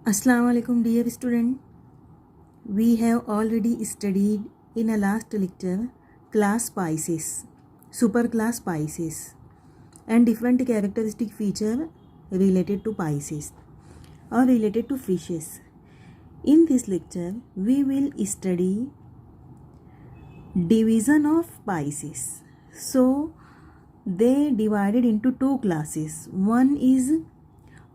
Assalamu alaikum dear student. We have already studied in a last lecture class Pisces, superclass Pisces and different characteristic feature related to Pisces or related to fishes. In this lecture we will study division of Pisces. So they divided into two classes. One is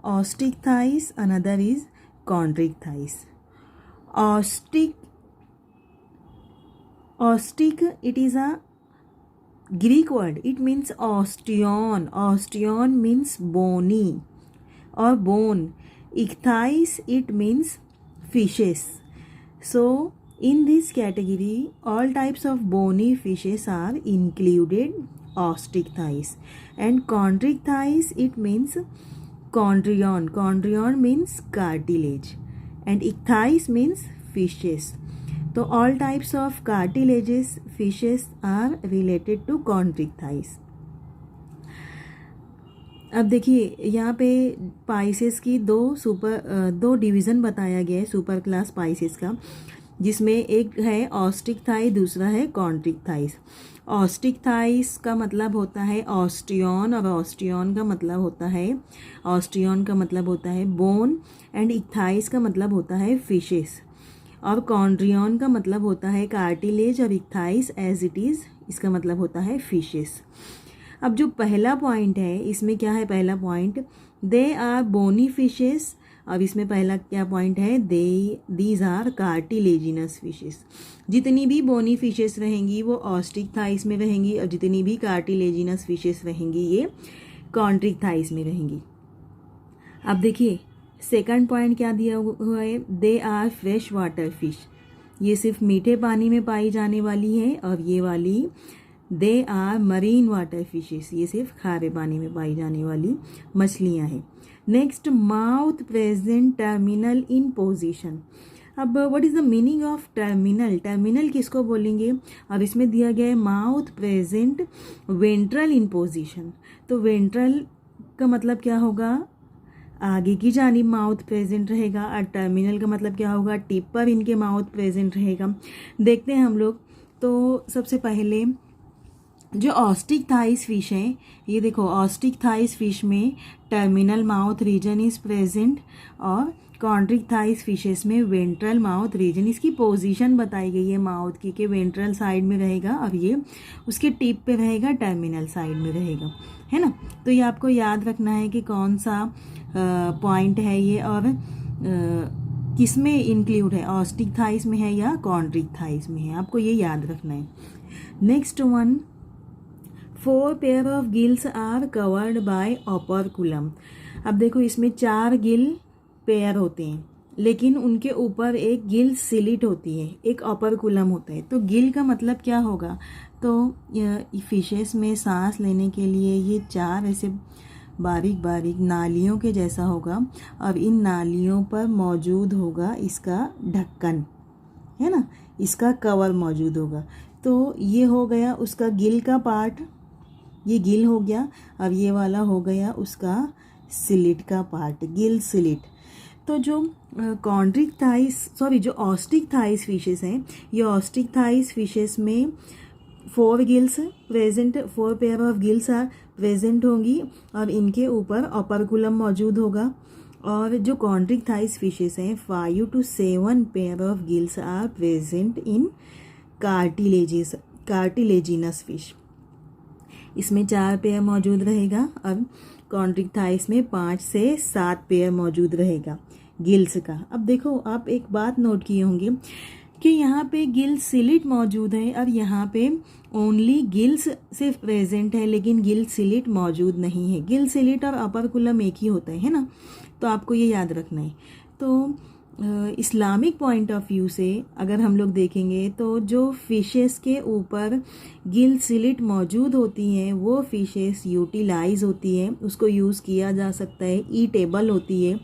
ostrich thighs, another is chondric thighs. Ostrich, it is a Greek word. It means osteon. Osteon means bony or bone. Ichthys, it means fishes. So in this category all types of bony fishes are included. Ostrich thighs. And chondric thighs, it means chondrion. Chondrion means cartilage and ichthys means fishes. So all types of cartilages fishes are related to chondric thighs. अब देखिए यहाँ पे Pisces की दो division बताया गया है super class Pisces का, जिसमें एक है ऑस्ट्रिक थाई, दूसरा है कॉन्ट्रिक थाइस. ऑस्ट्रिक थाइस का मतलब होता है ऑस्टियन और ऑस्टियन का मतलब होता है बोन एंड इक्थाइस का मतलब होता है फिशेस और कॉन्ड्रियन का मतलब होता है कार्टिलेज और इक्थाइस एज इट इज़ इसका मतलब होता है फिशेस. अब जो पहला पॉइंट है इसमें क्या है, पहला point they are bony fishes. अब इसमें पहला क्या पॉइंट है, दीज आर कार्टिलेजिनस फिशेस. जितनी भी बोनी फिशेस रहेंगी वो ऑस्ट्रिक थाइस में रहेंगी और जितनी भी कार्टिलेजिनस फिशेस रहेंगी ये कॉन्ट्रिक थाइस में रहेंगी. अब देखिए सेकंड पॉइंट क्या दिया हुआ है, they are fresh water fish. ये सिर्फ मीठे पानी में पाई जाने वाली है और ये वाली they are marine water fishes, ये सिर्फ खारे पानी में पाई जाने वाली मछलियाँ हैं. Next mouth present terminal in position. अब what is the meaning of terminal. Terminal किसको बोलेंगे. अब इसमें दिया गया है mouth present ventral in position. तो वेंट्रल का मतलब क्या होगा, आगे की जानिब माउथ प्रेजेंट रहेगा और टर्मिनल का मतलब क्या होगा, टिप पर इनके माउथ प्रेजेंट रहेगा. देखते हैं हम लोग. तो सबसे पहले जो ऑस्ट्रिक थाइस फिश है, ये देखो ऑस्ट्रिक थाइस फिश में terminal mouth region is present और कॉन्ट्रिक थाइस फिशेस में वेंट्रल माउथ रीजन. इसकी पोजीशन बताई गई है माउथ की कि वेंट्रल साइड में रहेगा और ये उसके टिप पे रहेगा, टर्मिनल साइड में रहेगा, है ना. तो ये आपको याद रखना है कि कौन सा पॉइंट है ये और किस में इंक्लूड है, ऑस्ट्रिक थाइस में है या कॉन्ट्रिक थाइस में है, आपको ये याद रखना है. Next one, 4 pair of gills are covered by operculum. अब देखो इसमें 4 गिल पेयर होते हैं लेकिन उनके ऊपर एक गिल सिलिट होती है, एक ओपर्कुलम होता है. तो गिल का मतलब क्या होगा, तो फिशेस में सांस लेने के लिए ये 4 ऐसे बारीक बारीक नालियों के जैसा होगा और इन नालियों पर मौजूद होगा इसका ढक्कन, है ना, इसका कवर मौजूद होगा. तो ये हो गया उसका गिल का पार्ट, ये गिल हो गया. अब ये वाला हो गया उसका सिलिट का पार्ट, गिल सिलिट. तो जो कॉन्ट्रिक थाइस जो ऑस्ट्रिक थाइस फिशेस हैं, ये ऑस्ट्रिक थाइस फिशेस में 4 gills present, 4 pair of gills are present होंगी और इनके ऊपर ओपर्कुलम मौजूद होगा. और जो कॉन्ट्रिक थाइस फिशेस हैं 5 to 7 pair of gills are present in cartilaginous fish. इसमें 4 पेयर मौजूद रहेगा और कॉन्ट्रिक थाइस में 5 से 7 पेयर मौजूद रहेगा गिल्स का. अब देखो आप एक बात नोट किए होंगे कि यहाँ पे गिल सिलिट मौजूद है और यहाँ पे ओनली गिल्स सिर्फ प्रेजेंट है लेकिन गिल सिलिट मौजूद नहीं है. गिल सिलिट और अपर्कुलम एक ही होता है ना, तो आपको ये याद रखना है. तो इस्लामिक पॉइंट ऑफ व्यू से अगर हम लोग देखेंगे तो जो फिशेस के ऊपर गिल सिलिट मौजूद होती हैं वो फिशेस यूटिलाइज होती है, उसको यूज़ किया जा सकता है, ईटेबल होती है.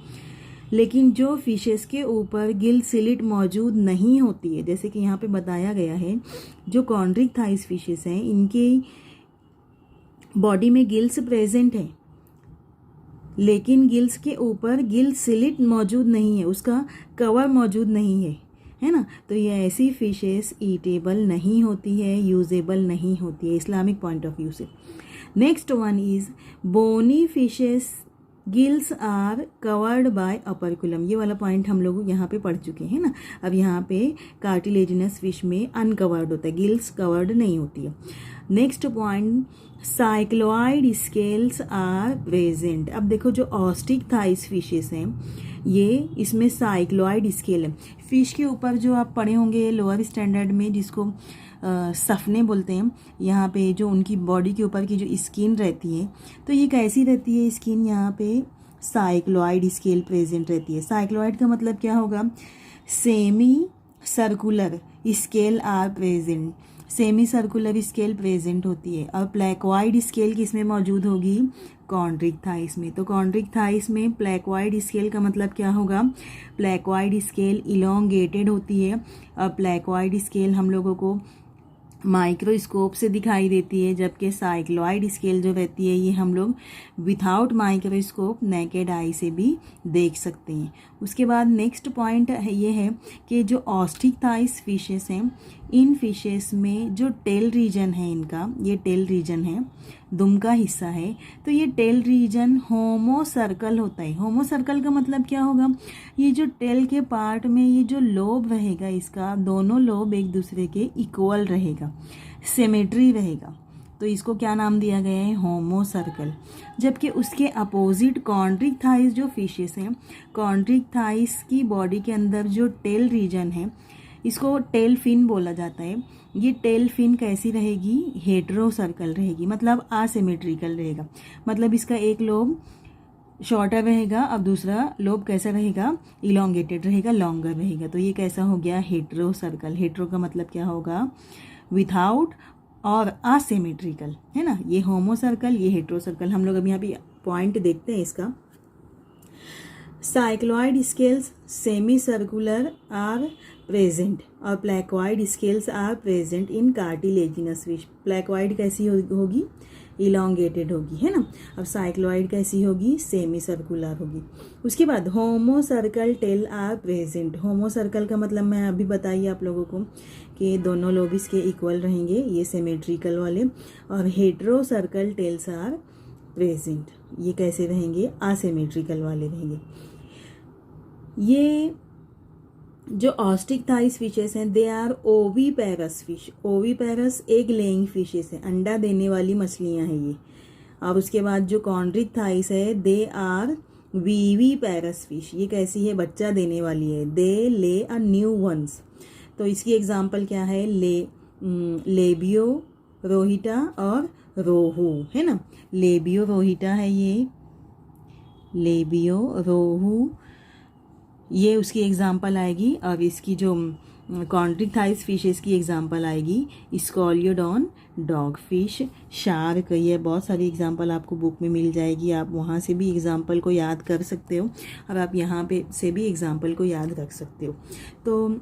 लेकिन जो फिशेस के ऊपर गिल सिलिट मौजूद नहीं होती है, जैसे कि यहाँ पे बताया गया है, जो कॉन्ट्रिक थाइस फिशेस हैं इनके बॉडी में गिल्स प्रेजेंट है लेकिन गिल्स के ऊपर गिल स्लिट मौजूद नहीं है, उसका कवर मौजूद नहीं है ना। तो ये ऐसी फिशेस ईटेबल नहीं होती है, यूजेबल नहीं होती है इस्लामिक पॉइंट ऑफ व्यू से। Next one is bony fishes gills are covered by operculum. ये वाला पॉइंट हम लोग यहाँ पे पढ़ चुके हैं ना। अब यहाँ पे कार्टिलेजिनस फिश में अनकवर्ड होता है, गिल्स कवर्ड नहीं होती है। Next point, cycloid scales are present. अब देखो जो ऑस्टिक थाइस फिशेस हैं ये, इसमें साइक्लोइड स्केल है। फिश के ऊपर जो आप पढ़े होंगे लोअर स्टैंडर्ड में, जिसको सफने बोलते हैं, यहाँ पे जो उनकी बॉडी के ऊपर की जो स्किन रहती है, तो ये कैसी रहती है स्किन, यहाँ पे साइक्लोइड स्केल प्रेजेंट रहती है। साइक्लोइड का मतलब क्या होगा, semicircular scale are present, semicircular scale present होती है। और प्लेकोइड स्केल किस में मौजूद होगी, कॉन्ड्रिक थाइस में। तो कॉन्ड्रिक थाइस में प्लेकोइड स्केल का मतलब क्या होगा, प्लेकोइड स्केल इलोंगेटेड होती है। और प्लेकोइड स्केल हम लोगों को माइक्रोस्कोप से दिखाई देती है, जबकि साइक्लोइड स्केल जो रहती है ये हम लोग विथाउट माइक्रोस्कोप नेकेड आई से भी देख सकते हैं। उसके बाद नेक्स्ट पॉइंट ये है कि जो ऑस्टिक थाइस फिशेस हैं, इन फिशेस में जो टेल रीजन है इनका, ये टेल रीजन है, दुम का हिस्सा है, तो ये टेल रीजन होमो सर्कल होता है। होमो सर्कल का मतलब क्या होगा, ये जो टेल के पार्ट में ये जो लोब रहेगा इसका, दोनों लोब एक दूसरे के इक्वल रहेगा, सिमेट्री रहेगा, तो इसको क्या नाम दिया गया है, होमो सर्कल। जबकि उसके अपोजिट कॉन्ड्रिक थाइस जो फिशेस हैं, कॉन्ड्रिक थाइस की बॉडी के अंदर जो टेल रीजन है इसको टेल फिन बोला जाता है। ये टेल फिन कैसी रहेगी, हेटेरो सर्कल रहेगी, मतलब असिमेट्रिकल रहेगा। मतलब इसका एक लोब शॉर्टर रहेगा, अब दूसरा लोब कैसा रहेगा, इलोंगेटेड रहेगा, लॉन्गर रहेगा। तो ये कैसा हो गया, हेटेरो सर्कल। हेटेरो का मतलब क्या होगा, विथाउट और असिमेट्रिकल, है ना। ये होमो सर्कल, ये हेटेरो सर्कल। हम लोग अभी यहाँ पे पॉइंट देखते हैं इसका। Cycloid scales semi circular are present और placoid scales are present in cartilaginous fish. Placoid कैसी होगी, इलोंगेटेड होगी, है ना। अब साइक्लोइड कैसी होगी, सेमी सर्कुलर होगी। उसके बाद homocercal tail are present. Homocercal का मतलब मैं अभी बताइए आप लोगों को कि दोनों लोब इसके इक्वल रहेंगे, ये सिमेट्रिकल वाले। और heterocercal tails are present, ये कैसे रहेंगे, असिमेट्रिकल वाले रहेंगे। ये जो ऑस्टिक थाइस फिशेस हैं they are oviparous fish. Oviparous egg laying fishes हैं, अंडा देने वाली मछलियां हैं ये। और उसके बाद जो कॉन्ड्रिक थाइस है दे आर वीवीपेरस फिश। ये कैसी है, बच्चा देने वाली है, दे ले अ न्यू वंस। तो इसकी एग्जाम्पल क्या है, लेबियो रोहिटा और रोहू, है ना। लेबियो रोहिटा है ये, लेबियो रोहू, ये उसकी एग्जाम्पल आएगी। और इसकी जो कॉन्ड्रिक थाइस फिशेस की एग्जाम्पल आएगी स्कॉलियोडॉन, डॉग फिश, शार्क। ये बहुत सारी एग्जाम्पल आपको बुक में मिल जाएगी, आप वहाँ से भी एग्जाम्पल को याद कर सकते हो और आप यहाँ पे से भी एग्जाम्पल को याद रख सकते हो। तो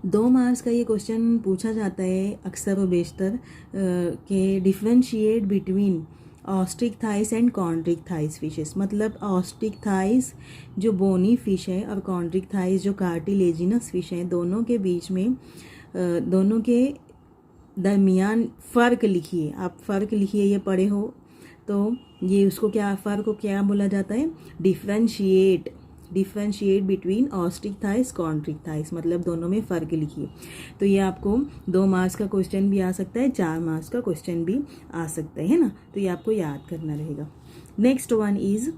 2 मार्क्स का ये क्वेश्चन पूछा जाता है अक्सर व बेशतर के differentiate between osteichthyes and chondrichthyes fishes. मतलब ऑस्टिक थाइस जो बोनी फिश है और कॉन्ड्रिक थाइस जो कार्टिलेजिनस फिश है, दोनों के बीच में दोनों के दरमियान फ़र्क लिखिए। आप फ़र्क लिखिए, ये पढ़े हो तो ये उसको क्या, फ़र्क को क्या बोला जाता है, डिफ्रेंशिएट बिटवीन ऑस्टिक थाइस कॉन्ड्रिक थाइस, मतलब दोनों में फ़र्क लिखिए। तो ये आपको 2 मार्क्स का क्वेश्चन भी आ सकता है, 4 मार्क्स का क्वेश्चन भी आ सकता है ना। तो ये आपको याद करना रहेगा। Next one is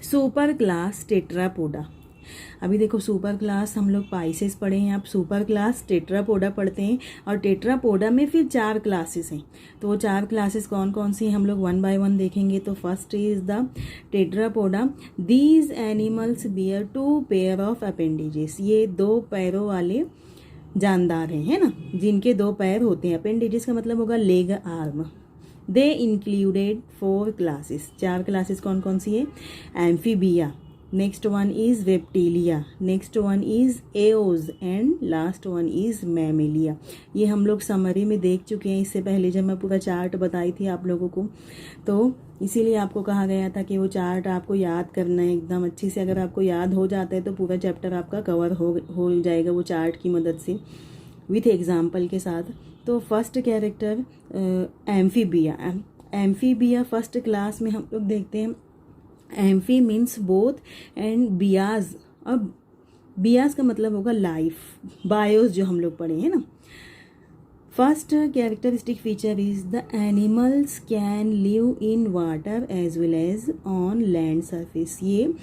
super class Tetrapoda. अभी देखो सुपर क्लास हम लोग पाइसेस पढ़े हैं, आप सुपर क्लास टेट्रापोडा पढ़ते हैं। और टेट्रापोडा में फिर 4 क्लासेस हैं। तो वो 4 क्लासेस कौन कौन सी हैं हम लोग 1 बाय 1 देखेंगे। तो first is the Tetrapoda. These animals bear 2 pair of appendages. ये 2 पैरों वाले जानदार हैं, है ना, जिनके 2 पैर होते हैं। अपेंडेजेस का मतलब होगा leg, arm. They included 4 classes. 4 classes कौन कौन सी है, amphibia, next one is reptilia, next one is aves and last one is mammalia. ये हम लोग समरी में देख चुके हैं इससे पहले, जब मैं पूरा चार्ट बताई थी आप लोगों को। तो इसीलिए आपको कहा गया था कि वो चार्ट आपको याद करना है एकदम अच्छे से। अगर आपको याद हो जाता है तो पूरा चैप्टर आपका कवर हो जाएगा वो चार्ट की मदद से, विथ एग्जाम्पल के साथ। तो first character amphibia. Amphibia first class में हम लोग देखते हैं। एम्फी मीन्स बोथ एंड बियाज। अब बियाज का मतलब होगा लाइफ, बायोस जो हम लोग पढ़े हैं ना। First characteristic feature is the animals can live in water as well as on land surface. ये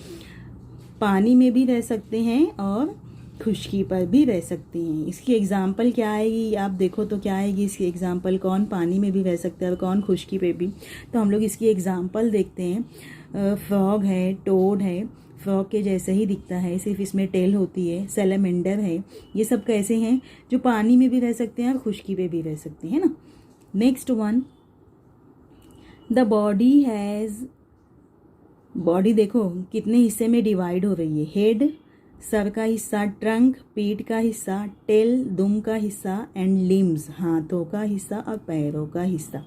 पानी में भी रह सकते हैं और खुश्की पर भी रह सकते हैं। इसकी एग्जाम्पल क्या आएगी, आप देखो तो क्या आएगी इसकी एग्जाम्पल, कौन पानी में भी रह सकता है और कौन खुश्की पे भी। तो हम लोग इसकी एग्जाम्पल देखते हैं। फ्रॉग है, टोड है, फ्रॉग के जैसे ही दिखता है, सिर्फ इसमें टेल होती है। सैलमेंडर है, ये सब कैसे हैं जो पानी में भी रह सकते हैं और खुश्की पे भी रह सकते हैं ना। Next one, the body has, body देखो कितने हिस्से में डिवाइड हो रही है। हेड सर का हिस्सा, ट्रंक पीठ का हिस्सा, टेल दुम का हिस्सा, एंड लिम्स हाथों का हिस्सा और पैरों का हिस्सा।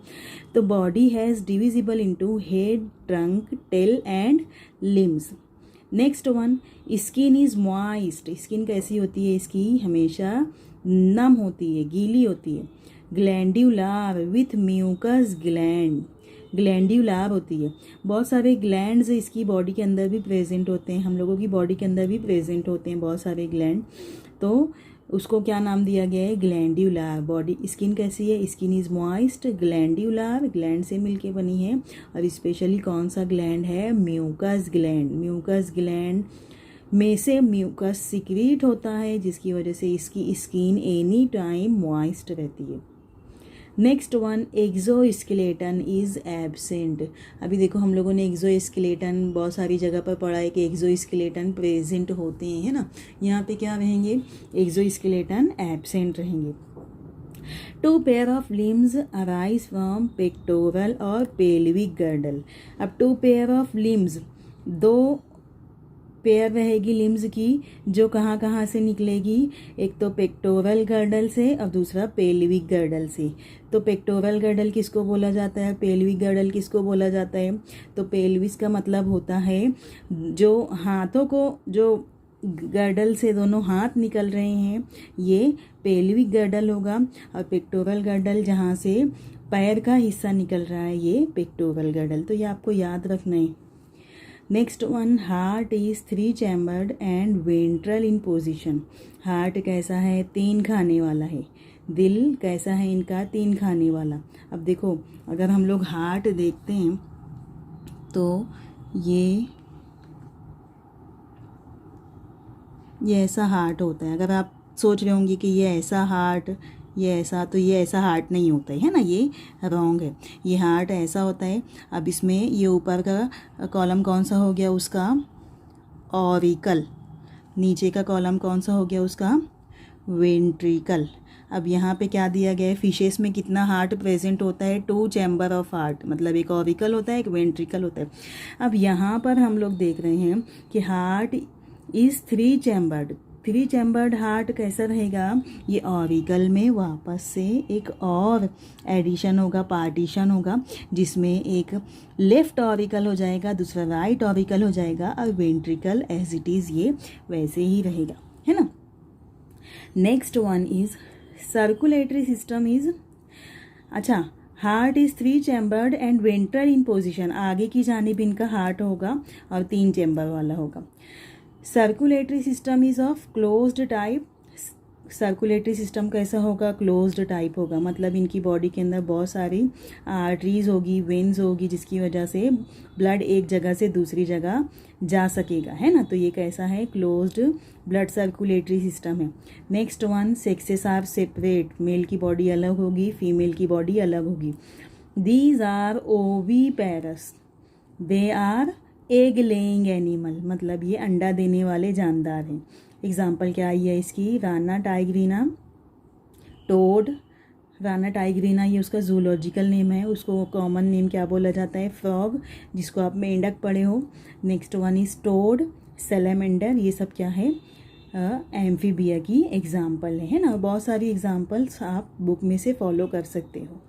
तो body has divisible into head, trunk, tail and limbs. Next one, skin is moist. Skin कैसी होती है इसकी, हमेशा नम होती है, गीली होती है। Glandular with mucus gland, glandular होती है। बहुत सारे ग्लैंड्स इसकी बॉडी के अंदर भी प्रेजेंट होते हैं, हम लोगों की बॉडी के अंदर भी प्रेजेंट होते हैं बहुत सारे ग्लैंड। तो उसको क्या नाम दिया गया है, ग्लैंड्यूलर। बॉडी स्किन कैसी है, skin is moist, glandular, gland से मिलके बनी है। और स्पेशली कौन सा ग्लैंड है, म्यूकस ग्लैंड। म्यूकस ग्लैंड में से म्यूकस सिक्रीट होता है, जिसकी वजह से इसकी स्किन एनी टाइम मॉइस्ट रहती है। Next one, exoskeleton is absent. अभी देखो हम लोगों ने एक्सोस्केलेटन बहुत सारी जगह पर पढ़ा है कि एक्सोस्केलेटन प्रेजेंट होते हैं, है ना। यहाँ पे क्या रहेंगे, एक्सोस्केलेटन एब्सेंट रहेंगे। Two pair of limbs arise from pectoral और पेल्विक गर्डल। अब टू पेयर ऑफ लिम्स, दो पेयर रहेगी लिम्स की, जो कहाँ कहाँ से निकलेगी, एक तो पेक्टोरल गर्डल से और दूसरा पेल्विक गर्डल से। तो पेक्टोरल गर्डल किसको बोला जाता है, पेल्विक गर्डल किसको बोला जाता है। तो पेल्विस का मतलब होता है जो हाथों को, जो गर्डल से दोनों हाथ निकल रहे हैं, ये पेल्विक गर्डल होगा। और पेक्टोरल गर्डल जहाँ से पैर का हिस्सा निकल रहा है, ये पेक्टोरल गर्डल। तो ये आपको याद रखना है। Next one, heart is 3 chambered and ventral in position. Heart कैसा है, 3 खाने वाला है। दिल कैसा है इनका, 3 खाने वाला। अब देखो अगर हम लोग हार्ट देखते हैं तो ये ऐसा हार्ट होता है। अगर आप सोच रहे होंगे कि ये ऐसा हार्ट, ये ऐसा, तो ये ऐसा हार्ट नहीं होता है ना, ये रॉन्ग है। ये हार्ट ऐसा होता है। अब इसमें ये ऊपर का कॉलम कौन सा हो गया उसका, ऑरिकल। नीचे का कॉलम कौन सा हो गया उसका, वेंट्रिकल। अब यहाँ पे क्या दिया गया है, फिशेस में कितना हार्ट प्रेजेंट होता है, 2 चैम्बर ऑफ हार्ट, मतलब एक ऑरिकल होता है, एक वेंट्रिकल होता है। अब यहाँ पर हम लोग देख रहे हैं कि heart is 3 chambered. 3 chambered heart कैसा रहेगा, ये ऑरिकल में वापस से एक और एडिशन होगा, पार्टीशन होगा, जिसमें एक लेफ्ट ऑरिकल हो जाएगा, दूसरा राइट ऑरिकल हो जाएगा, और वेंट्रिकल एज इट इज़ ये वैसे ही रहेगा, है ना। Next one is circulatory system is, अच्छा, heart is 3 chambered and ventral in position. आगे की जानिब इनका हार्ट होगा और 3 चैम्बर वाला होगा। Circulatory system is of closed type. Circulatory system कैसा होगा, क्लोज्ड टाइप होगा, मतलब इनकी बॉडी के अंदर बहुत सारी आर्टरीज होगी, वेन्स होगी, जिसकी वजह से ब्लड एक जगह से दूसरी जगह जा सकेगा, है ना। तो ये कैसा है, क्लोज्ड ब्लड सर्कुलेटरी सिस्टम है। Next one, sexes are separate. Male की बॉडी अलग होगी, फीमेल की बॉडी अलग होगी। These are oviparous, they are egg laying animal, मतलब ये अंडा देने वाले जानदार हैं। एग्जाम्पल क्या आई है इसकी, राना टाइग्रीना, टोड। राना टाइग्रीना ये उसका जूलॉजिकल नेम है, उसको कॉमन नेम क्या बोला जाता है, फ्रॉग, जिसको आप मेंढक पढ़े हो। Next one is toad, salamander, ये सब क्या है, एम्फीबिया की एग्जाम्पल है ना। बहुत सारी एग्जाम्पल्स आप बुक में से फॉलो कर सकते हो।